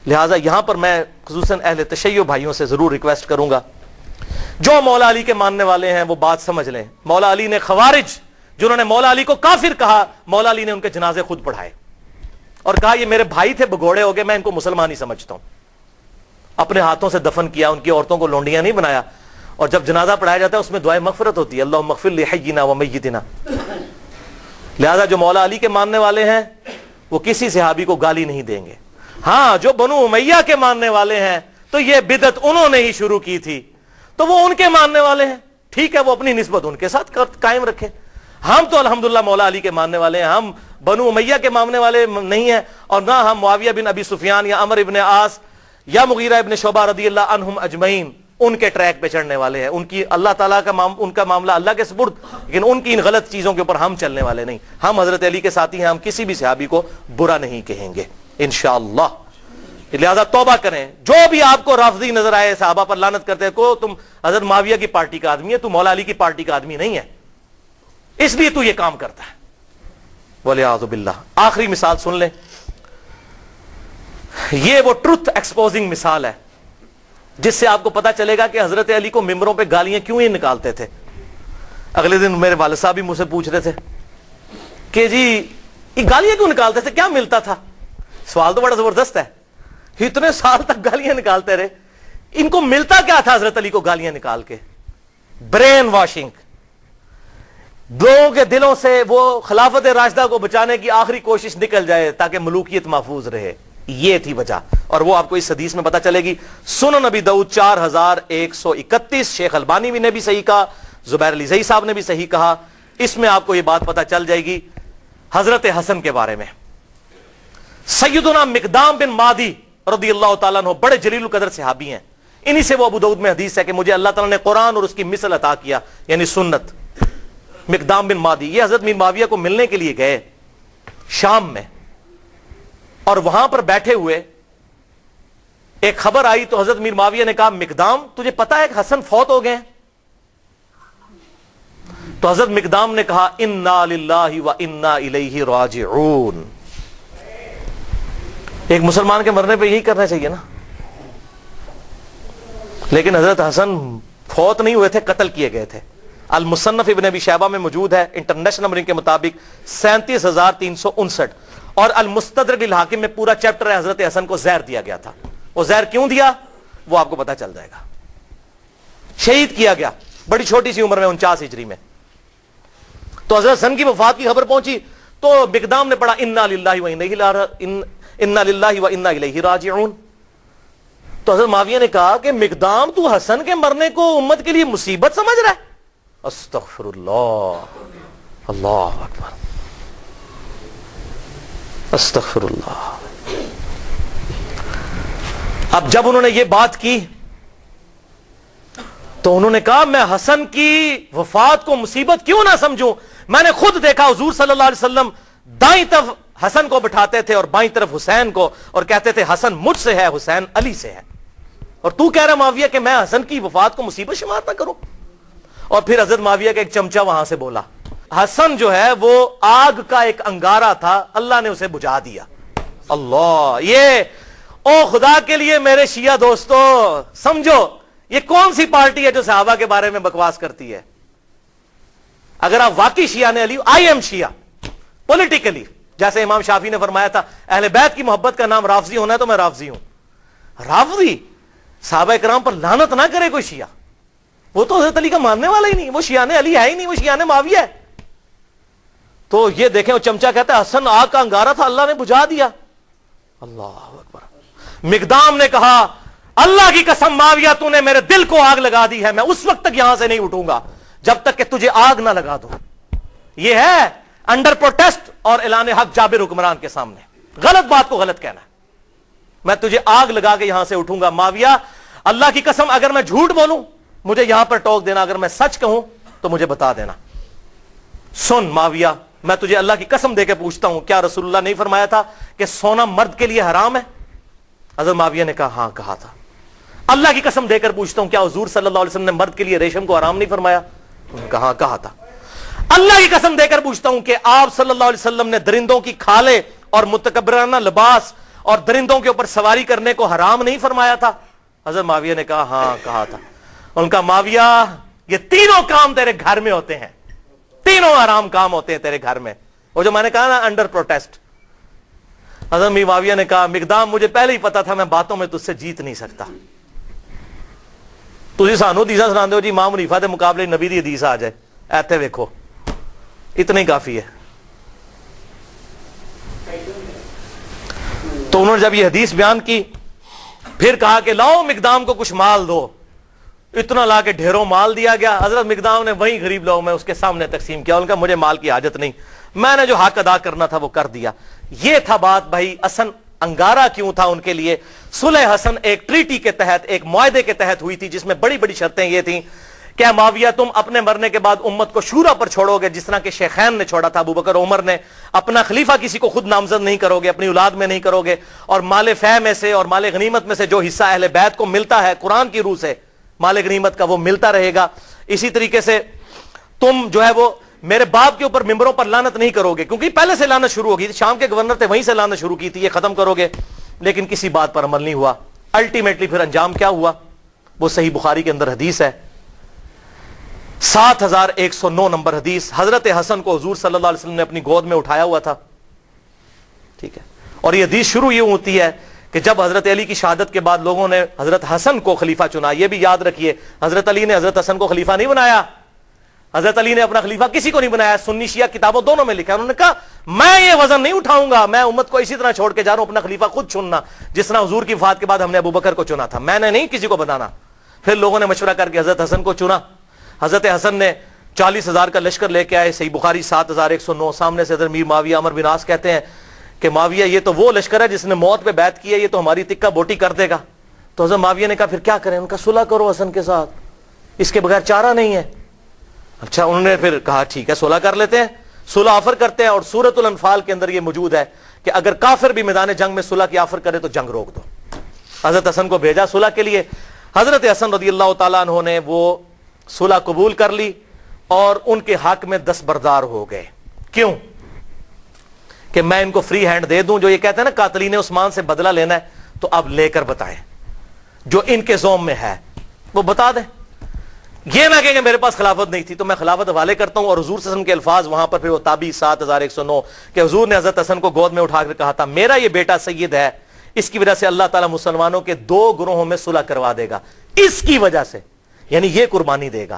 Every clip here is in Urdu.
لہٰذا یہاں پر میں خصوصاً اہل تشیع بھائیوں سے ضرور ریکویسٹ کروں گا، جو مولا علی کے ماننے والے ہیں وہ بات سمجھ لیں. مولا علی نے خوارج جنہوں نے مولا علی کو کافر کہا، مولا علی نے ان کے جنازے خود پڑھائے اور کہا یہ میرے بھائی تھے، بگوڑے ہو گئے، میں ان کو مسلمان ہی سمجھتا ہوں. اپنے ہاتھوں سے دفن کیا، ان کی عورتوں کو لونڈیاں نہیں بنایا. اور جب جنازہ پڑھایا جاتا ہے اس میں دعائے مغفرت ہوتی ہے، اللہم اغفر لحینا و میتنا. لہذا جو مولا علی کے ماننے والے ہیں وہ کسی صحابی کو گالی نہیں دیں گے. ہاں جو بنو امیہ کے ماننے والے ہیں تو یہ بدعت انہوں نے ہی شروع کی تھی، تو وہ ان کے ماننے والے ہیں، ٹھیک ہے، وہ اپنی نسبت ان کے ساتھ قائم رکھیں. ہم تو الحمدللہ مولا علی کے ماننے والے ہیں، ہم بنو امیہ کے ماننے والے نہیں ہیں، اور نہ ہم معاویہ بن ابی سفیان یا عمر ابن عاص یا مغیرہ ابن شعبہ رضی اللہ عنہم اجمعین ان کے ٹریک پہ چڑھنے والے ہیں. ان کی اللہ تعالیٰ کا ان کا معاملہ اللہ کے سپرد، لیکن ان کی ان غلط چیزوں کے اوپر ہم چلنے والے نہیں. ہم حضرت علی کے ساتھی ہیں، ہم کسی بھی صحابی کو برا نہیں کہیں گے انشاءاللہ. لہذا توبہ کریں. جو بھی آپ کو رافضی نظر آئے، صحابہ پر لعنت کرتے ہیں، کو تم حضرت معاویہ کی پارٹی کا آدمی ہے، تو مولا علی کی پارٹی کا آدمی نہیں ہے، اس لیے تو یہ کام کرتا ہے. وَلِعَاذُ بِاللَّہ. آخری مثال سن لیں، یہ وہ ٹروتھ ایکسپوزنگ مثال ہے جس سے آپ کو پتا چلے گا کہ حضرت علی کو ممبروں پہ گالیاں کیوں ہی نکالتے تھے. اگلے دن میرے والد صاحب بھی مجھ سے پوچھ رہے تھے کہ جی یہ گالیاں کیوں نکالتے تھے، کیا ملتا تھا؟ سوال تو بڑا زبردست ہے. اتنے سال تک گالیاں نکالتے رہے، ان کو ملتا کیا تھا حضرت علی کو گالیاں نکال کے؟ Brain washing. لوگوں کے دلوں سے وہ خلافت راشدہ کو بچانے کی آخری کوشش نکل جائے تاکہ ملوکیت محفوظ رہے. یہ تھی وجہ، اور وہ آپ کو اس حدیث میں پتا چلے گی. سنن نبی داؤد 4131، شیخ البانی بھی نے بھی صحیح کہا، زبیر علی زئی صاحب نے بھی صحیح کہا. اس میں آپ کو یہ بات پتا چل جائے گی حضرت حسن کے بارے میں. سیدنا مقدام بن مادی رضی اللہ تعالیٰ عنہ بڑے جلیل القدر صحابی ہیں. انہی سے وہ ابو داؤد میں حدیث ہے کہ مجھے اللہ تعالیٰ نے قرآن اور اس کی مثل عطا کیا، یعنی سنت. مقدام بن مادی یہ حضرت میر معاویہ کو ملنے کے لیے گئے شام میں، اور وہاں پر بیٹھے ہوئے ایک خبر آئی تو حضرت میر معاویہ نے کہا مقدام تجھے پتا ہے کہ حسن فوت ہو گئے ہیں؟ تو حضرت مقدام نے کہا انا للہ و انا الیہ راجعون. ایک مسلمان کے مرنے پہ یہی کرنا چاہیے نا. لیکن حضرت حسن فوت نہیں ہوئے تھے، قتل کیے گئے تھے. المصنف ابن ابی شیبہ میں موجود ہے انٹرنیشنل نمبرنگ کے مطابق 37,359، اور المستدرک للحاکم میں پورا چیپٹر ہے حضرت حسن کو زہر دیا گیا تھا. وہ زہر کیوں دیا وہ آپ کو پتا چل جائے گا. شہید کیا گیا بڑی چھوٹی سی عمر میں 49 ہجری میں. تو حضرت حسن کی وفات کی خبر پہنچی تو مقدام نے پڑھا انا للہ و انا الیہ راجعون. تو حضرت معاویہ نے کہا کہ مقدام تو حسن کے مرنے کو امت کے لیے مصیبت سمجھ رہا ہے؟ استغفر اللہ، اللہ اکبر، استغفر اللہ. اب جب انہوں نے یہ بات کی تو انہوں نے کہا میں حسن کی وفات کو مصیبت کیوں نہ سمجھوں؟ میں نے خود دیکھا حضور صلی اللہ علیہ وسلم دائیں طرف حسن کو بٹھاتے تھے اور بائیں طرف حسین کو، اور کہتے تھے حسن مجھ سے ہے، حسین علی سے ہے. اور تو کہہ رہا معاویہ کہ میں حسن کی وفات کو مصیبت شمار نہ کروں؟ اور پھر حضرت معاویہ کا ایک چمچہ وہاں سے بولا. حسن جو ہے وہ آگ کا ایک انگارہ تھا، اللہ نے اسے بجھا دیا. اللہ، یہ او خدا کے لیے میرے شیعہ دوستو سمجھو یہ کون سی پارٹی ہے جو صحابہ کے بارے میں بکواس کرتی ہے؟ اگر آپ واقعی شیعہ نے علی، آئی ایم شیعہ پولیٹیکلی، جیسے امام شافعی نے فرمایا تھا اہل بیت کی محبت کا نام رافضی ہونا ہے تو میں رافضی ہوں. رافضی صحابہ کرام پر لعنت نہ کرے کوئی شیعہ، وہ تو حضرت علی کا ماننے والا ہی نہیں، وہ شیعہ علی ہے ہی نہیں، وہ شیعہ معاویہ ہے. تو یہ دیکھیں وہ چمچہ کہتا ہے حسن آگ کا انگارہ تھا، اللہ نے بجھا دیا. اللہ اکبر. مقدام نے کہا اللہ کی قسم معاویہ تو نے میرے دل کو آگ لگا دی ہے، میں اس وقت تک یہاں سے نہیں اٹھوں گا جب تک کہ تجھے آگ نہ لگا دو. یہ ہے انڈر پروٹیسٹ اور اعلان حق جابر حکمران کے سامنے غلط بات کو غلط کہنا ہے. میں تجھے آگ لگا کے یہاں سے اٹھوں گا. معاویہ اللہ کی قسم اگر میں جھوٹ بولوں مجھے یہاں پر ٹوک دینا، اگر میں سچ کہوں تو مجھے بتا دینا. سن معاویہ میں تجھے اللہ کی قسم دے کے پوچھتا ہوں، کیا رسول اللہ نہیں فرمایا تھا کہ سونا مرد کے لیے حرام ہے؟ حضرت معاویہ نے کہا ہاں کہا تھا. اللہ کی قسم دے کر پوچھتا ہوں، کیا حضور صلی اللہ علیہ وسلم نے مرد کے لیے ریشم کو حرام نہیں فرمایا؟ انہوں نے کہا ہاں کہا تھا. اللہ کی قسم دے کر پوچھتا ہوں کہ آپ صلی اللہ علیہ وسلم نے درندوں کی کھالیں اور متکبرانہ لباس اور درندوں کے اوپر سواری کرنے کو حرام نہیں فرمایا تھا؟ حضرت معاویہ نے کہا ہاں کہا تھا. ان کا معاویہ یہ تینوں کام تیرے گھر میں ہوتے ہیں, تینوں حرام کام ہوتے ہیں تیرے گھر میں. وہ جو میں نے کہا نا انڈر پروٹیسٹ. حضرت معاویہ نے کہا مقدام مجھے پہلے ہی پتا تھا میں باتوں میں تجھ سے جیت نہیں سکتا. تجھے سانو حدیثاں سنا دو جی امام حنیفہ کے مقابلے نبی دی حدیث آ جائے ایتے ویکھو, اتنا ہی کافی ہے. تو انہوں نے جب یہ حدیث بیان کی پھر کہا کہ لاؤ مقدام کو کچھ مال دو. اتنا لا کے ڈھیروں مال دیا گیا. حضرت مقدام نے وہیں غریب لوگوں میں اس کے سامنے تقسیم کیا. ان کا مجھے مال کی حاجت نہیں, میں نے جو حق ادا کرنا تھا وہ کر دیا. یہ تھا بات بھائی. حسن انگارہ کیوں تھا ان کے لیے؟ صلح حسن ایک ٹریٹی کے تحت, ایک معاہدے کے تحت ہوئی تھی جس میں بڑی بڑی شرطیں یہ تھیں کہ معاویہ تم اپنے مرنے کے بعد امت کو شورا پر چھوڑو گے جس طرح کہ شیخین نے چھوڑا تھا, ابو بکر عمر نے. اپنا خلیفہ کسی کو خود نامزد نہیں کرو گے, اپنی اولاد میں نہیں کرو گے, اور مال فہ میں سے اور مال غنیمت میں سے جو حصہ اہل بیت کو ملتا ہے قرآن کی روح سے مال غنیمت کا وہ ملتا رہے گا. اسی طریقے سے تم جو ہے وہ میرے باپ کے اوپر ممبروں پر لعنت نہیں کرو گے, کیونکہ پہلے سے لعنت شروع ہوگی. شام کے گورنر تھے وہیں سے لعنت شروع کی تھی, یہ ختم کرو گے. لیکن کسی بات پر عمل نہیں ہوا. الٹیمیٹلی پھر انجام کیا ہوا وہ صحیح بخاری کے اندر حدیث ہے, 7109 نمبر حدیث. حضرت حسن کو حضور صلی اللہ علیہ وسلم نے اپنی گود میں اٹھایا ہوا تھا, ٹھیک ہے. اور یہ حدیث شروع یہ ہوتی ہے کہ جب حضرت علی کی شہادت کے بعد لوگوں نے حضرت حسن کو خلیفہ چنا. یہ بھی یاد رکھیے حضرت علی نے حضرت حسن کو خلیفہ نہیں بنایا. حضرت علی نے اپنا خلیفہ کسی کو نہیں بنایا. سنی شیعہ کتابوں دونوں میں لکھا ہے. انہوں نے کہا میں یہ وزن نہیں اٹھاؤں گا, میں امت کو اسی طرح چھوڑ کے جا رہا ہوں, اپنا خلیفہ خود چننا جس طرح حضور کی وفات کے بعد ہم نے ابو بکر کو چنا تھا, میں نے نہیں کسی کو بنانا. پھر لوگوں نے مشورہ کر کے حضرت حسن کو چنا. حضرت حسن نے 40,000 کا لشکر لے کے آئے. صحیح بخاری 7109. سامنے سے حضرت میر معاویہ عمر بن عاص کہتے ہیں کہ معاویہ یہ تو وہ لشکر ہے جس نے موت پہ بیعت کی ہے, یہ تو ہماری تکہ بوٹی کر دے گا. تو حضرت معاویہ نے کہا پھر کیا کریں؟ ان کا صلح کرو حسن کے ساتھ, اس کے بغیر چارہ نہیں ہے. اچھا, انہوں نے پھر کہا ٹھیک ہے صلح کر لیتے ہیں, صلح آفر کرتے ہیں. اور سورۃ الانفال کے اندر یہ موجود ہے کہ اگر کافر بھی میدان جنگ میں صلح کی آفر کرے تو جنگ روک دو. حضرت حسن کو بھیجا صلح کے لیے. حضرت حسن رضی اللہ تعالیٰ عنہ نے وہ صلح قبول کر لی اور ان کے حق میں دستبردار ہو گئے. کیوں؟ کہ میں ان کو فری ہینڈ دے دوں. جو یہ کہتے ہیں نا قاتلین عثمان سے بدلہ لینا ہے تو اب لے کر بتائیں, جو ان کے زوم میں ہے وہ بتا دیں. یہ نہ کہیں کہ میرے پاس خلافت نہیں تھی تو میں خلافت حوالے کرتا ہوں. اور حضور صلی اللہ علیہ وسلم کے الفاظ وہاں پر پھر وہ تابعی 7109 کہ حضور نے حضرت حسن کو گود میں اٹھا کر کہا تھا میرا یہ بیٹا سید ہے, اس کی وجہ سے اللہ تعالیٰ مسلمانوں کے 2 گروہوں میں صلح کروا دے گا, اس کی وجہ سے, یعنی یہ قربانی دے گا.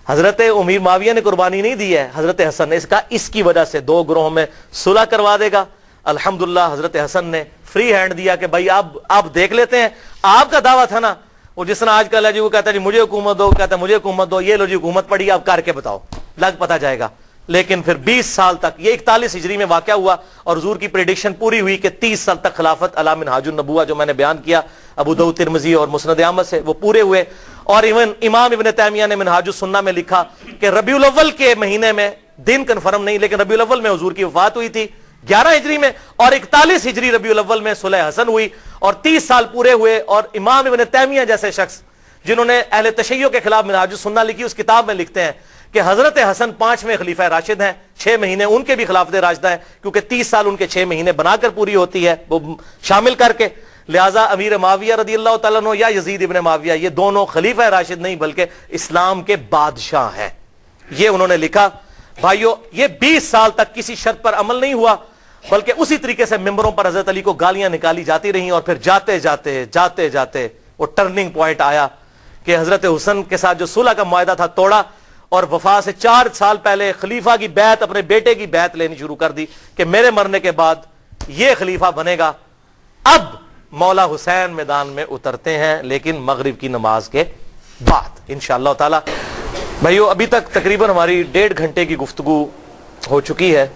حضرت امیر معاویہ نے قربانی نہیں دی ہے, حضرت حسن نے. اس کا اس کی وجہ سے 2 گروہوں میں صلح کروا دے گا. الحمدللہ حضرت حسن نے فری ہینڈ دیا کہ بھائی آپ دیکھ لیتے ہیں. آپ کا دعویٰ تھا نا وہ جس طرح آج کل ہے جی, وہ کہتا ہے جی مجھے حکومت دو, کہتا ہے مجھے حکومت دو, یہ لو جی حکومت پڑی, آپ کر کے بتاؤ, لگ پتا جائے گا. لیکن پھر 20 سال تک, یہ 41 ہجری میں واقعہ ہوا اور حضور کی پریڈکشن پوری ہوئی کہ 30 سال تک خلافت علی منہاج النبوہ جو میں نے بیان کیا ابو داؤد ترمذی اور مسند احمد سے, وہ پورے ہوئے. اور ایون امام ابن تیمیہ نے منہاج السنہ میں لکھا کہ ربیع الاول کے مہینے میں, دن کنفرم نہیں لیکن ربیع الاول میں حضور کی وفات ہوئی تھی 11 ہجری میں, اور 41 ہجری ربیع الاول میں صلح حسن ہوئی اور 30 سال پورے ہوئے. اور امام ابن تیمیہ جیسے شخص جنہوں نے اہل تشیع کے خلاف منہاج السنہ لکھی, اس کتاب میں لکھتے ہیں کہ حضرت حسن 5ویں خلیفہ راشد ہیں, 6 مہینے ان کے بھی خلافت راشدہ ہیں کیونکہ 30 سال ان کے 6 مہینے بنا کر پوری ہوتی ہے وہ شامل کر کے. لہذا امیر معاویہ رضی اللہ تعالیٰ عنہ یا یزید ابن معاویہ یہ دونوں خلیفہ راشد نہیں بلکہ اسلام کے بادشاہ ہیں. یہ انہوں نے لکھا. بھائیو یہ 20 سال تک کسی شرط پر عمل نہیں ہوا بلکہ اسی طریقے سے ممبروں پر حضرت علی کو گالیاں نکالی جاتی رہیں. اور پھر جاتے جاتے وہ ٹرننگ پوائنٹ آیا کہ حضرت حسن کے ساتھ جو صلح کا معاہدہ تھا توڑا, اور وفات سے 4 سال پہلے خلیفہ کی بیعت, اپنے بیٹے کی بیعت لینی شروع کر دی کہ میرے مرنے کے بعد یہ خلیفہ بنے گا. اب مولا حسین میدان میں اترتے ہیں لیکن مغرب کی نماز کے بعد انشاءاللہ تعالی. بھائیو ابھی تک تقریباً ہماری 1.5 گھنٹے کی گفتگو ہو چکی ہے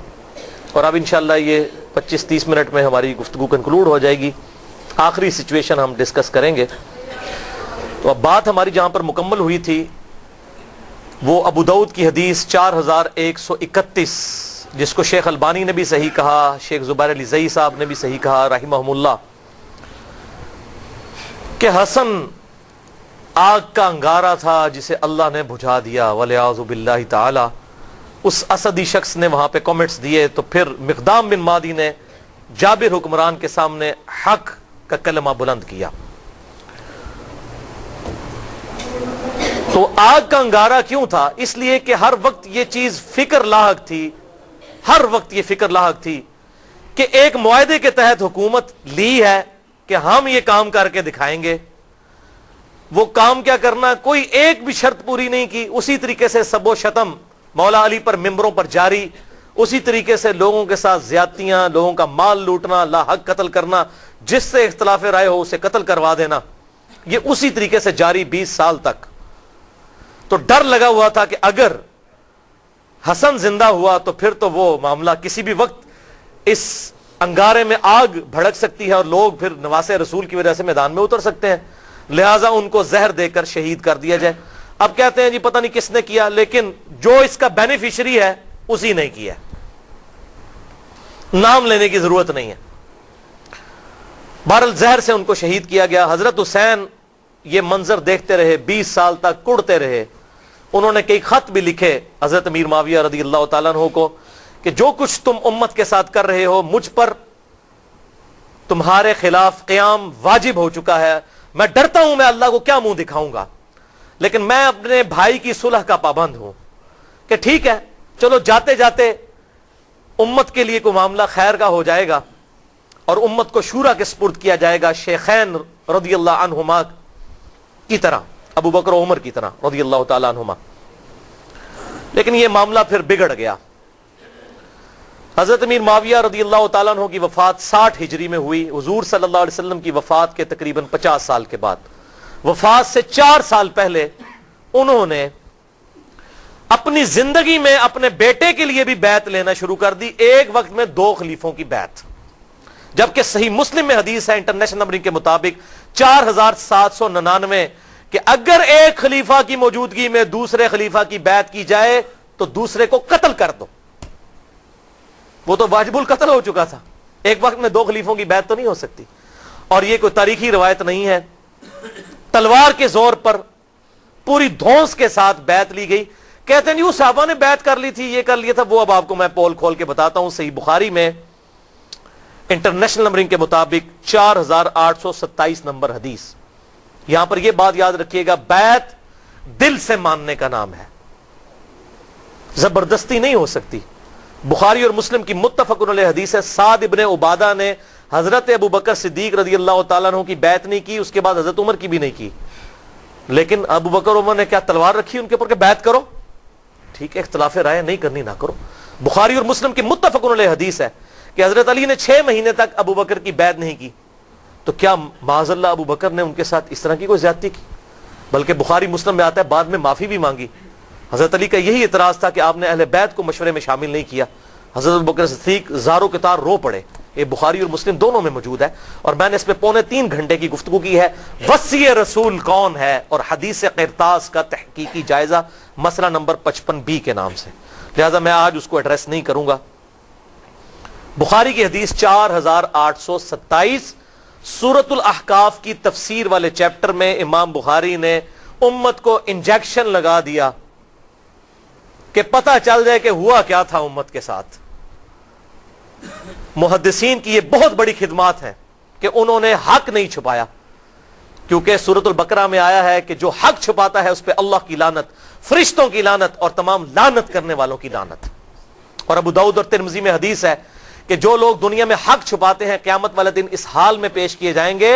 اور اب انشاءاللہ یہ 25-30 منٹ میں ہماری گفتگو کنکلوڈ ہو جائے گی. آخری سچویشن ہم ڈسکس کریں گے. تو اب بات ہماری جہاں پر مکمل ہوئی تھی وہ ابو داؤد کی حدیث 4131 جس کو شیخ البانی نے بھی صحیح کہا, شیخ زبیر علی زئی صاحب نے بھی صحیح کہا رحمہم اللہ, کہ حسن آگ کا انگارہ تھا جسے اللہ نے بجھا دیا والعیاذ باللہ تعالی. اس اسدی شخص نے وہاں پہ کامنٹس دیے. تو پھر مقدام بن مادی نے جابر حکمران کے سامنے حق کا کلمہ بلند کیا. تو آگ کا انگارہ کیوں تھا؟ اس لیے کہ ہر وقت یہ چیز فکر لاحق تھی، ہر وقت یہ فکر لاحق تھی کہ ایک معاہدے کے تحت حکومت لی ہے کہ ہم یہ کام کر کے دکھائیں گے. وہ کام کیا کرنا، کوئی ایک بھی شرط پوری نہیں کی. اسی طریقے سے سب و شتم مولا علی پر ممبروں پر جاری، اسی طریقے سے لوگوں کے ساتھ زیادتیاں، لوگوں کا مال لوٹنا، لا حق قتل کرنا، جس سے اختلاف رائے ہو اسے قتل کروا دینا، یہ اسی طریقے سے جاری 20 سال تک. تو ڈر لگا ہوا تھا کہ اگر حسن زندہ ہوا تو پھر تو وہ معاملہ کسی بھی وقت اس انگارے میں آگ بھڑک سکتی ہے اور لوگ پھر نواسے رسول کی وجہ سے میدان میں اتر سکتے ہیں. لہٰذا ان کو زہر دے کر شہید کر دیا جائے. اب کہتے ہیں جی پتہ نہیں کس نے کیا، لیکن جو اس کا بینیفیشری ہے اسی نے کیا، نام لینے کی ضرورت نہیں ہے. بہرحال زہر سے ان کو شہید کیا گیا. حضرت حسین یہ منظر دیکھتے رہے، 20 سال تک کڑتے رہے. انہوں نے کئی خط بھی لکھے حضرت امیر معاویہ رضی اللہ تعالیٰ عنہ کو کہ جو کچھ تم امت کے ساتھ کر رہے ہو مجھ پر تمہارے خلاف قیام واجب ہو چکا ہے. میں ڈرتا ہوں میں اللہ کو کیا منہ دکھاؤں گا، لیکن میں اپنے بھائی کی صلح کا پابند ہوں کہ ٹھیک ہے چلو جاتے جاتے امت کے لیے کوئی معاملہ خیر کا ہو جائے گا اور امت کو شورا کے سپرد کیا جائے گا شیخین رضی اللہ عنہما کی طرح، ابو بکر و عمر کی طرح رضی اللہ تعالی عنہما. لیکن یہ معاملہ پھر بگڑ گیا. حضرت امیر معاویہ رضی اللہ تعالیٰ عنہ کی وفات 60 ہجری میں ہوئی. حضور صلی اللہ علیہ وسلم کی وفات کے تقریباً 50 سال کے بعد، وفات سے 4 سال پہلے انہوں نے اپنی زندگی میں اپنے بیٹے کے لیے بھی بیعت لینا شروع کر دی. ایک وقت میں 2 خلیفوں کی بیعت، جبکہ صحیح مسلم میں حدیث ہے انٹرنیشنل نمبرنگ کے مطابق 4799 کہ اگر ایک خلیفہ کی موجودگی میں دوسرے خلیفہ کی بیعت کی جائے تو دوسرے کو قتل کر دو. وہ تو واجب القتل ہو چکا تھا، ایک وقت میں 2 خلیفوں کی بیعت تو نہیں ہو سکتی. اور یہ کوئی تاریخی روایت نہیں ہے، تلوار کے زور پر پوری دھونس کے ساتھ بیعت لی گئی. کہتے ہیں وہ صحابہ نے بیعت کر لی تھی، یہ کر لیا تھا، وہ اب آپ کو میں پول کھول کے بتاتا ہوں. صحیح بخاری میں انٹرنیشنل نمبرنگ کے مطابق 4827 نمبر حدیث. یہاں پر یہ بات یاد رکھیے گا، بیعت دل سے ماننے کا نام ہے، زبردستی نہیں ہو سکتی. بخاری اور مسلم کی متفق علیہ حدیث ہے، سعد ابن عبادہ نے حضرت ابو بکر صدیق رضی اللہ تعالیٰ عنہ کی بیعت نہیں کی، اس کے بعد حضرت عمر کی بھی نہیں کی. لیکن ابو بکر عمر نے کیا تلوار رکھی ان کے اوپر کہ بیعت کرو؟ ٹھیک ہے، اختلاف رائے نہیں کرنی نہ کرو. بخاری اور مسلم کی متفق علیہ حدیث ہے کہ حضرت علی نے 6 مہینے تک ابو بکر کی بیعت نہیں کی. تو کیا معاذ اللہ ابو بکر نے ان کے ساتھ اس طرح کی کوئی زیادتی کی؟ بلکہ بخاری مسلم میں آتا ہے بعد میں معافی بھی مانگی. حضرت علی کا یہی اعتراض تھا کہ آپ نے اہل بیت کو مشورے میں شامل نہیں کیا. حضرت ابوبکر صدیق زاروں کے تار رو پڑے. یہ بخاری اور مسلم دونوں میں موجود ہے، اور میں نے اس پہ 2.25 گھنٹے کی گفتگو کی ہے. وصی رسول کون ہے اور حدیث قرطاس کا تحقیقی جائزہ، مسئلہ نمبر 55B کے نام سے، لہذا میں آج اس کو ایڈریس نہیں کروں گا. بخاری کی حدیث 4827 سورۃ الاحقاف کی تفسیر والے چیپٹر میں امام بخاری نے امت کو انجیکشن لگا دیا کہ پتہ چل جائے کہ ہوا کیا تھا امت کے ساتھ. محدثین کی یہ بہت بڑی خدمات ہیں کہ انہوں نے حق نہیں چھپایا، کیونکہ سورۃ البقرہ میں آیا ہے کہ جو حق چھپاتا ہے اس پہ اللہ کی لعنت، فرشتوں کی لعنت اور تمام لعنت کرنے والوں کی لعنت. اور ابو داؤد اور ترمذی میں حدیث ہے کہ جو لوگ دنیا میں حق چھپاتے ہیں قیامت والے دن اس حال میں پیش کیے جائیں گے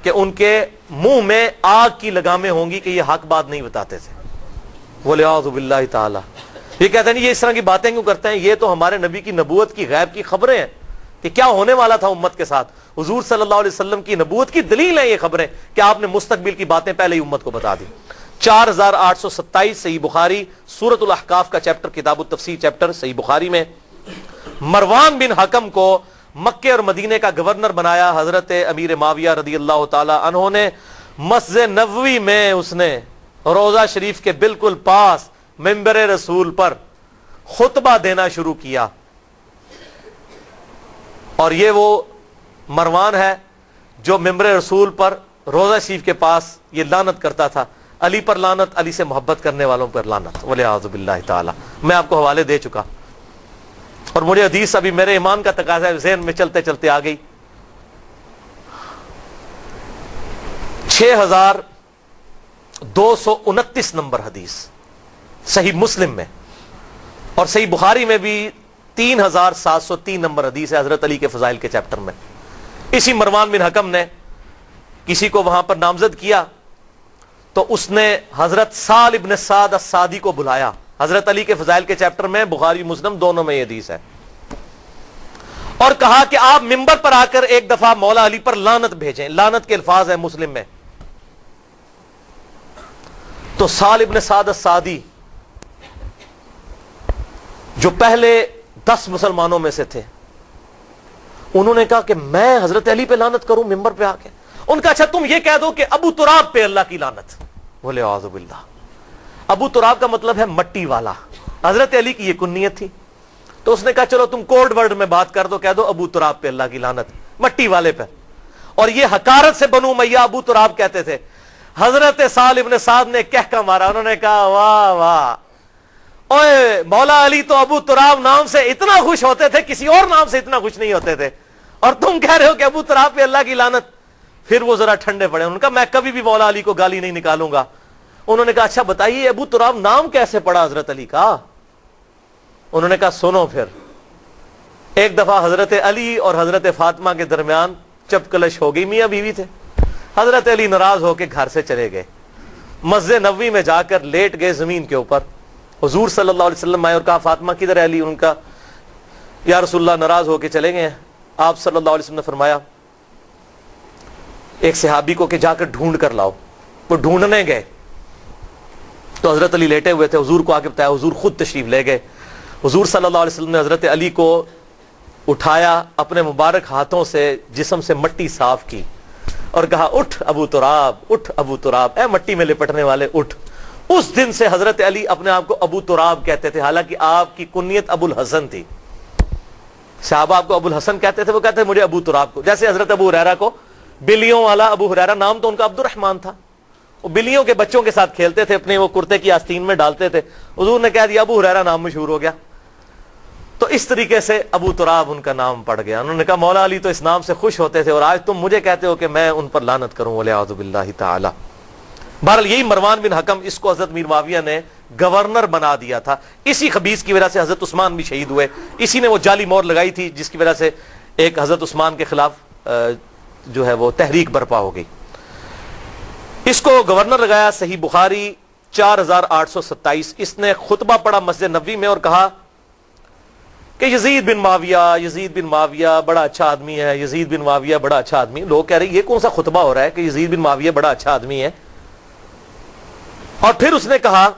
کہ ان کے منہ میں آگ کی لگامیں ہوں گی کہ یہ حق بات نہیں بتاتے تھے. وَلِعَاذُ بِاللَّهِ تعالی. یہ کہتے ہیں یہ اس طرح کی باتیں کیوں کرتے ہیں؟ یہ تو ہمارے نبی کی نبوت کی غیب کی خبریں ہیں کہ کیا ہونے والا تھا امت کے ساتھ. حضور صلی اللہ علیہ وسلم کی نبوت کی دلیل ہیں یہ خبریں کہ آپ نے مستقبل کی باتیں پہلے ہی امت کو بتا دی. 4827 صحیح بخاری سورۃ الاحقاف کا چیپٹر، کتاب التفسیر چیپٹر صحیح بخاری میں مروان بن حکم کو مکے اور مدینے کا گورنر بنایا حضرت امیر معاویہ رضی اللہ تعالی عنہ نے. مسجد نبوی میں اس نے روضہ شریف کے بالکل پاس منبر رسول پر خطبہ دینا شروع کیا. اور یہ وہ مروان ہے جو منبر رسول پر روضہ شریف کے پاس یہ لعنت کرتا تھا، علی پر لعنت، علی سے محبت کرنے والوں پر لعنت، والعیاذ باللہ تعالی. میں آپ کو حوالے دے چکا. اور مجھے حدیث ابھی میرے ایمان کا تقاضا ہے ذہن میں چلتے چلتے آ گئی. 6229 نمبر حدیث صحیح مسلم میں، اور صحیح بخاری میں بھی 3703 نمبر حدیث ہے حضرت علی کے فضائل کے چیپٹر میں. اسی مروان بن حکم نے کسی کو وہاں پر نامزد کیا تو اس نے حضرت سال ابن سعد السعدی کو بلایا. حضرت علی کے فضائل کے چیپٹر میں، بخاری مسلم دونوں میں یہ حدیث ہے، اور کہا کہ آپ منبر پر آ کر ایک دفعہ مولا علی پر لعنت بھیجیں. لعنت کے الفاظ ہیں مسلم میں. تو سال ابن سعد السعدی جو پہلے 10 مسلمانوں میں سے تھے، انہوں نے کہا کہ میں حضرت علی پہ لعنت کروں منبر پہ آ کے؟ ان کا اچھا تم یہ کہہ دو کہ ابو تراب پہ اللہ کی لعنت. بولے اعوذ باللہ. ابو تراب کا مطلب ہے مٹی والا. حضرت علی کی یہ کنیت تھی. تو اس نے کہا چلو تم کوڈ ورڈ میں بات کر دو، کہہ دو ابو تراب پہ اللہ کی لعنت، مٹی والے پہ. اور یہ حقارت سے بنو امیہ ابو تراب کہتے تھے. حضرت سال ابن سعد نے کہہ کا مارا. انہوں نے کہا واہ واہ، اوے مولا علی تو ابو تراب نام سے اتنا خوش ہوتے تھے، کسی اور نام سے اتنا خوش نہیں ہوتے تھے، اور تم کہہ رہے ہو کہ ابو تراب پہ اللہ کی لعنت. پھر وہ ذرا ٹھنڈے پڑے. انہوں نے کہا میں کبھی بھی مولا علی کو گالی نہیں نکالوں گا. انہوں نے کہا اچھا بتائیے ابو تراب نام کیسے پڑا حضرت علی کا؟ انہوں نے کہا سنو. پھر ایک دفعہ حضرت علی اور حضرت فاطمہ کے درمیان چپ کلش ہو گئی. میاں بیوی تھے. حضرت علی ناراض ہو کے گھر سے چلے گئے. مسجد نبوی میں جا کر لیٹ گئے زمین کے اوپر. حضور صلی اللہ علیہ وسلم آئے اور کہا فاطمہ کدھر ہے علی؟ ان کا یا رسول اللہ ناراض ہو کے چلے گئے ہیں. آپ صلی اللہ علیہ وسلم نے فرمایا ایک صحابی کو کہ جا کر ڈھونڈ کر لاؤ. وہ ڈھونڈنے گئے تو حضرت علی لیٹے ہوئے تھے. حضور کو آ کے بتایا. حضور خود تشریف لے گئے. حضور صلی اللہ علیہ وسلم نے حضرت علی کو اٹھایا، اپنے مبارک ہاتھوں سے جسم سے مٹی صاف کی اور کہا اٹھ ابو تراب، اٹھ ابو تراب، اے مٹی میں لپٹنے والے اٹھ. اس دن سے حضرت علی اپنے آپ کو ابو تراب کہتے تھے، حالانکہ آپ کی کنیت ابو الحسن تھی. صحابہ آپ کو ابو الحسن کہتے تھے، وہ کہتے تھے مجھے ابو تراب کو. جیسے حضرت ابو ہریرہ کو بلیوں والا ابو ہریرہ نام تو ان کا عبد الرحمن تھا. وہ بلیوں کے بچوں کے ساتھ کھیلتے تھے، اپنے وہ کرتے کی آستین میں ڈالتے تھے. حضور نے کہہ دیا ابو ہریرہ نام مشہور ہو گیا. تو اس طریقے سے ابو تراب ان کا نام پڑ گیا. انہوں نے کہا مولا علی تو اس نام سے خوش ہوتے تھے اور آج تم مجھے کہتے ہو کہ میں ان پر لعنت کروں. والعیاذ باللہ تعالی. بہرحال یہی مروان بن حکم، اس کو حضرت میر معاویہ نے گورنر بنا دیا تھا. اسی خبیث کی وجہ سے حضرت عثمان بھی شہید ہوئے. اسی نے وہ جعلی مور لگائی تھی جس کی وجہ سے ایک حضرت عثمان کے خلاف جو ہے وہ تحریک برپا ہو گئی. اس کو گورنر لگایا. صحیح بخاری 4827. اس نے خطبہ پڑھا مسجد نبوی میں اور کہا کہ یزید بن معاویہ بڑا اچھا آدمی ہے، یزید بن معاویہ بڑا اچھا آدمی. لوگ کہہ رہے یہ کون سا خطبہ ہو رہا ہے کہ یزید بن معاویہ بڑا اچھا آدمی ہے. اور پھر اس نے کہا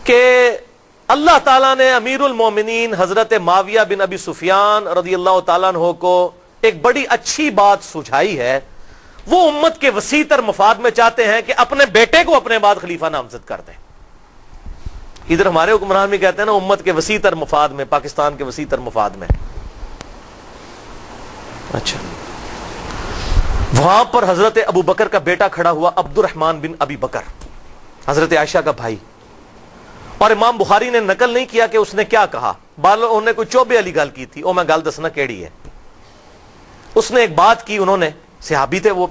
کہ اللہ تعالیٰ نے امیر المومنین حضرت معاویہ بن ابی سفیان رضی اللہ تعالیٰ عنہ کو ایک بڑی اچھی بات سجھائی ہے. وہ امت کے وسیع تر مفاد میں چاہتے ہیں کہ اپنے بیٹے کو اپنے بعد خلیفہ نامزد کر دیں. ادھر ہمارے حکمران بھی کہتے ہیں نا امت کے وسیع تر مفاد میں، پاکستان کے وسیع تر مفاد میں. اچھا، وہاں پر حضرت ابو بکر کا بیٹا کھڑا ہوا، عبد الرحمن بن ابی بکر، حضرت عائشہ کا بھائی. اور امام بخاری نے نقل نہیں کیا کہ اس نے کیا کہا. انہوں نے کوئی چوبے والی گل کی تھی. او میں گل دسنا کیڑی ہے. اس نے ایک بات کی، انہوں نے صحابی تھے وہ،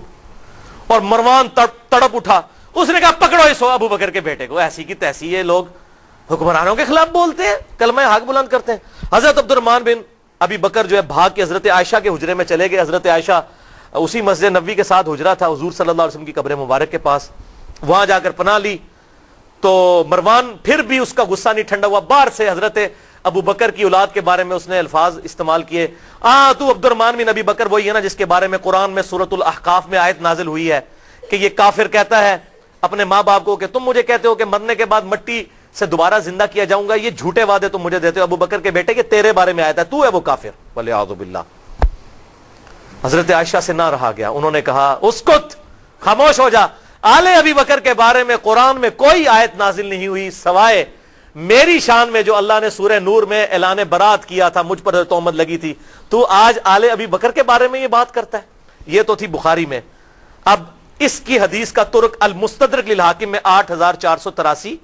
اور مروان تڑپ اٹھا. اس نے کہا پکڑو اس ابو بکر کے بیٹے کو. ایسی کی تیسی یہ لوگ حکمرانوں کے خلاف بولتے ہیں، کلمہ حق بلند کرتے ہیں. حضرت عبد الرحمن بن ابی بکر جو ہے بھاگ کے حضرت عائشہ کے حجرے میں چلے گئے. حضرت عائشہ اسی مسجد نبوی کے ساتھ حجرہ تھا حضور صلی اللہ علیہ وسلم کی قبر مبارک کے پاس. وہاں جا کر پناہ لی تو مروان پھر بھی اس کا غصہ نہیں ٹھنڈا ہوا. باہر سے حضرت ابو بکر کی اولاد کے بارے میں اس نے الفاظ استعمال کیے. تو عبد الرحمن بن ابی بکر وہی ہے نا جس کے بارے میں قرآن میں سورۃ الاحقاف میں آیت نازل ہوئی ہے کہ یہ کافر کہتا ہے اپنے ماں باپ کو کہ تم مجھے کہتے ہو کہ مرنے کے بعد مٹی سے دوبارہ زندہ کیا جاؤں گا. یہ جھوٹے وعدے تم مجھے دیتے ہو ابو بکر کے بیٹے کہ تیرے بارے میں آیت ہے، تو ہے وہ کافر. والعیاذ باللہ. حضرت عائشہ سے نہ رہا گیا. انہوں نے کہا اسکت، خاموش ہو جا. آل ابی بکر کے بارے میں قرآن میں کوئی آیت نازل نہیں ہوئی سوائے میری شان میں جو اللہ نے سورہ نور میں اعلان برات کیا تھا، مجھ پر تہمت لگی تھی. تو آج آل ابی بکر کے بارے میں یہ بات کرتا ہے. یہ تو تھی بخاری میں. اب اس کی حدیث کا ترک المستدرک للحاکم میں 8483،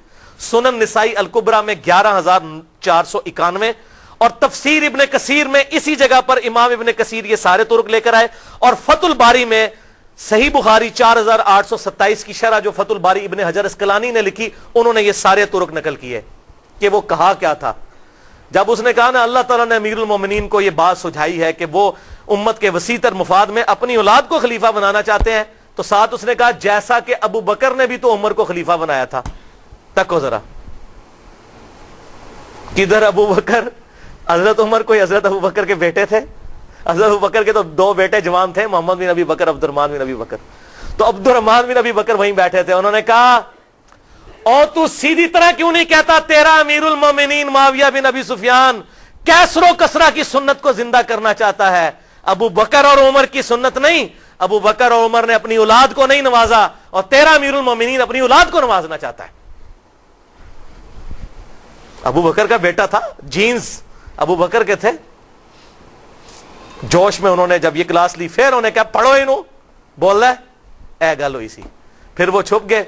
سنن نسائی الکبرا میں 11,491 اور تفسیر ابن کثیر میں اسی جگہ پر امام ابن کثیر یہ سارے طرق لے کر آئے, اور فتح الباری میں صحیح بخاری 4,827 کی شرح جو فتح الباری ابن حجر اسقلانی نے لکھی, انہوں نے یہ سارے طرق نقل کیے کہ وہ کہا کیا تھا جب اس نے کہا نا اللہ تعالیٰ نے امیر المومنین کو یہ بات سجھائی ہے کہ وہ امت کے وسیع تر مفاد میں اپنی اولاد کو خلیفہ بنانا چاہتے ہیں, تو ساتھ اس نے کہا جیسا کہ ابو بکر نے بھی تو عمر کو خلیفہ بنایا تھا. تکو ذرا, کدھر ابو بکر؟ حضرت عمر کوئی حضرت ابو بکر کے بیٹے تھے؟ حضرت ابو بکر کے تو 2 بیٹے جوان تھے, محمد بن ابی بکر, عبد الرحمن بن ابی بکر. تو عبد الرحمن بن ابی بکر وہیں بیٹھے تھے, انہوں نے کہا او تو سیدھی طرح کیوں نہیں کہتا تیرا امیر المومنین معاویہ بن ابی سفیان کیسر و کسرا کی سنت کو زندہ کرنا چاہتا ہے, ابو بکر اور عمر کی سنت نہیں. ابو بکر اور عمر نے اپنی اولاد کو نہیں نوازا, اور تیرا امیر المومنین اپنی اولاد کو نوازنا چاہتا ہے. ابو بکر کا بیٹا تھا, جینز ابو بکر کے تھے. جوش میں انہوں نے جب یہ کلاس لی, پھر انہوں نے کہا پڑھو انہوں, بول رہا ہے اے گل ہوئی سی. پھر وہ چھپ گئے,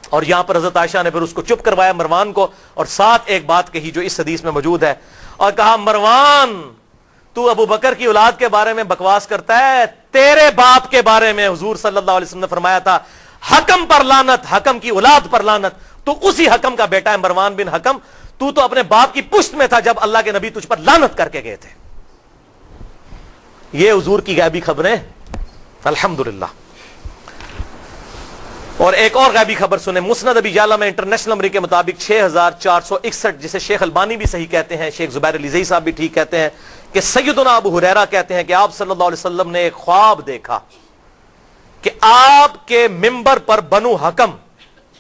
اور یہاں پر حضرت عائشہ نے پھر اس کو چپ کروایا مروان کو, اور ساتھ ایک بات کہی جو اس حدیث میں موجود ہے, اور کہا مروان تو ابو بکر کی اولاد کے بارے میں بکواس کرتا ہے, تیرے باپ کے بارے میں حضور صلی اللہ علیہ وسلم نے فرمایا تھا حکم پر لعنت, حکم کی اولاد پر لعنت. تو اسی حکم کا بیٹا ہے مروان بن حکم, تو اپنے باپ کی پشت میں تھا جب اللہ کے نبی تجھ پر لعنت کر کے گئے تھے. یہ حضور کی غیبی خبریں الحمدللہ. اور ایک اور غیبی خبر سنیں, مسند ابی یعلا میں انٹرنیشنل نمبر کے مطابق 6461, جسے شیخ البانی بھی صحیح کہتے ہیں, شیخ زبیر علی زئی صاحب بھی ٹھیک کہتے ہیں, کہ سیدنا ابو ہریرہ کہتے ہیں کہ آپ صلی اللہ علیہ وسلم نے ایک خواب دیکھا کہ آپ کے منبر پر بنو حکم,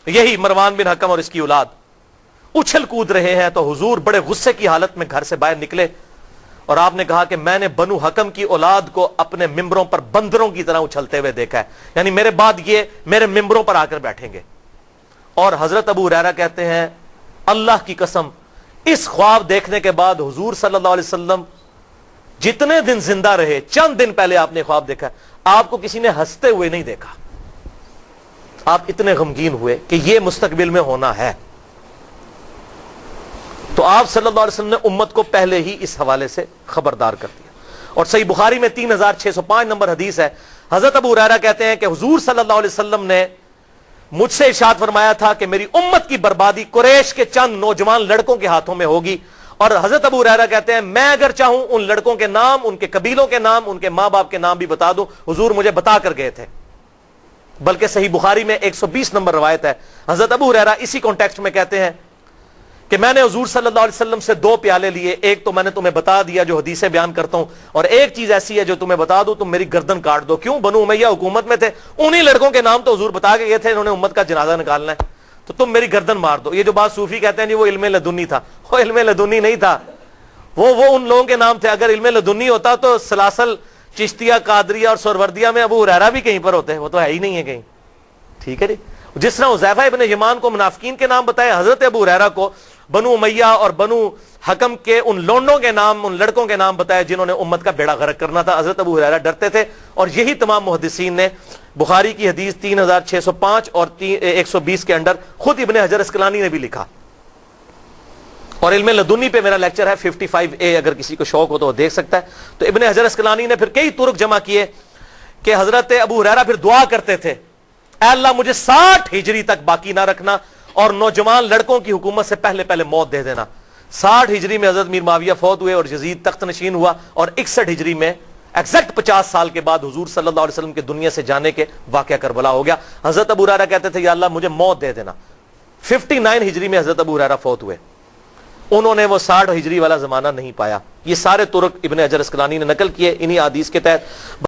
یہی مروان بن حکم اور اس کی اولاد, اچھل کود رہے ہیں. تو حضور بڑے غصے کی حالت میں گھر سے باہر نکلے, اور آپ نے کہا کہ میں نے بنو حکم کی اولاد کو اپنے ممبروں پر بندروں کی طرح اچھلتے ہوئے دیکھا ہے, یعنی میرے بعد یہ میرے ممبروں پر آ کر بیٹھیں گے. اور حضرت ابو ہریرہ کہتے ہیں اللہ کی قسم اس خواب دیکھنے کے بعد حضور صلی اللہ علیہ وسلم جتنے دن زندہ رہے, چند دن پہلے آپ نے خواب دیکھا, آپ کو کسی نے ہنستے ہوئے نہیں دیکھا. آپ اتنے غمگین ہوئے کہ یہ مستقبل میں ہونا ہے. تو آپ صلی اللہ علیہ وسلم نے امت کو پہلے ہی اس حوالے سے خبردار کر دیا. اور صحیح بخاری میں 3605 نمبر حدیث ہے, حضرت ابو ہریرہ کہتے ہیں کہ حضور صلی اللہ علیہ وسلم نے مجھ سے ارشاد فرمایا تھا کہ میری امت کی بربادی قریش کے چند نوجوان لڑکوں کے ہاتھوں میں ہوگی. اور حضرت ابو ہریرہ کہتے ہیں میں اگر چاہوں ان لڑکوں کے نام, ان کے قبیلوں کے نام, ان کے ماں باپ کے نام بھی بتا دوں, حضور مجھے بتا کر گئے تھے. بلکہ صحیح بخاری میں 120 نمبر روایت ہے, حضرت ابو ہریرہ اسی کانٹیکسٹ میں کہتے ہیں کہ میں نے حضور صلی اللہ علیہ وسلم سے 2 پیالے لیے, ایک تو میں نے تمہیں بتا دیا جو حدیثیں بیان کرتا ہوں, اور ایک چیز ایسی ہے جو تمہیں بتا دوں تم میری گردن کاٹ دو. کیوں؟ بنو امیہ حکومت میں تھے, انہی لڑکوں کے نام تو حضور بتا کے گئے تھے, انہوں نے امت کا جنازہ نکالنا ہے, تو تم میری گردن مار دو. یہ جو بات صوفی کہتے ہیں جی وہ علم لدنی تھا, وہ علم لدنی نہیں تھا, وہ ان لوگوں کے نام تھے. اگر علم لدنی ہوتا تو سلاسل, چشتیہ, قادریہ اور سہروردیہ میں ابو ہریرہ بھی کہیں پر ہوتے, وہ تو ہے ہی نہیں ہے کہیں. ٹھیک ہے جی. جس طرح حذیفہ ابن یمان کو منافقین کے نام بتائے, حضرت ابو ہریرہ کو بنو امیہ اور بنو حکم کے ان لونڈوں کے نام, ان لڑکوں کے نام بتائے جنہوں نے امت کا بیڑا غرق کرنا تھا. حضرت ابو ہریرہ ڈرتے تھے, اور یہی تمام محدثین نے بخاری کی حدیث 3605 اور 120 کے اندر خود ابن حجر اسقلانی نے بھی لکھا. اور علم لدنی پہ میرا لیکچر ہے 55A, اگر کسی کو شوق ہو تو وہ دیکھ سکتا ہے. تو ابن حجر اسقلانی نے پھر کئی طرق جمع کیے کہ حضرت ابو ہریرہ پھر دعا کرتے تھے, اے اللہ مجھے 60 ہجری تک باقی نہ رکھنا, اور نوجوان لڑکوں کی حکومت سے پہلے موت دے دینا. 60 ہجری میں حضرت میر معاویہ فوت ہوئے اور یزید تخت نشین ہوا, اور 61 ہجری میں ایگزیکٹ 50 سال کے بعد حضور صلی اللہ علیہ وسلم کے دنیا سے جانے کے واقعہ کربلا ہو گیا. حضرت ابو ہریرہ کہتے تھے یا اللہ مجھے موت دے دینا. 59 ہجری میں حضرت ابو ہریرہ فوت ہوئے, انہوں نے وہ 60 ہجری والا زمانہ نہیں پایا. یہ سارے طرق ابن حجر اسقلانی نے نقل کیے انہی حدیث کے تحت.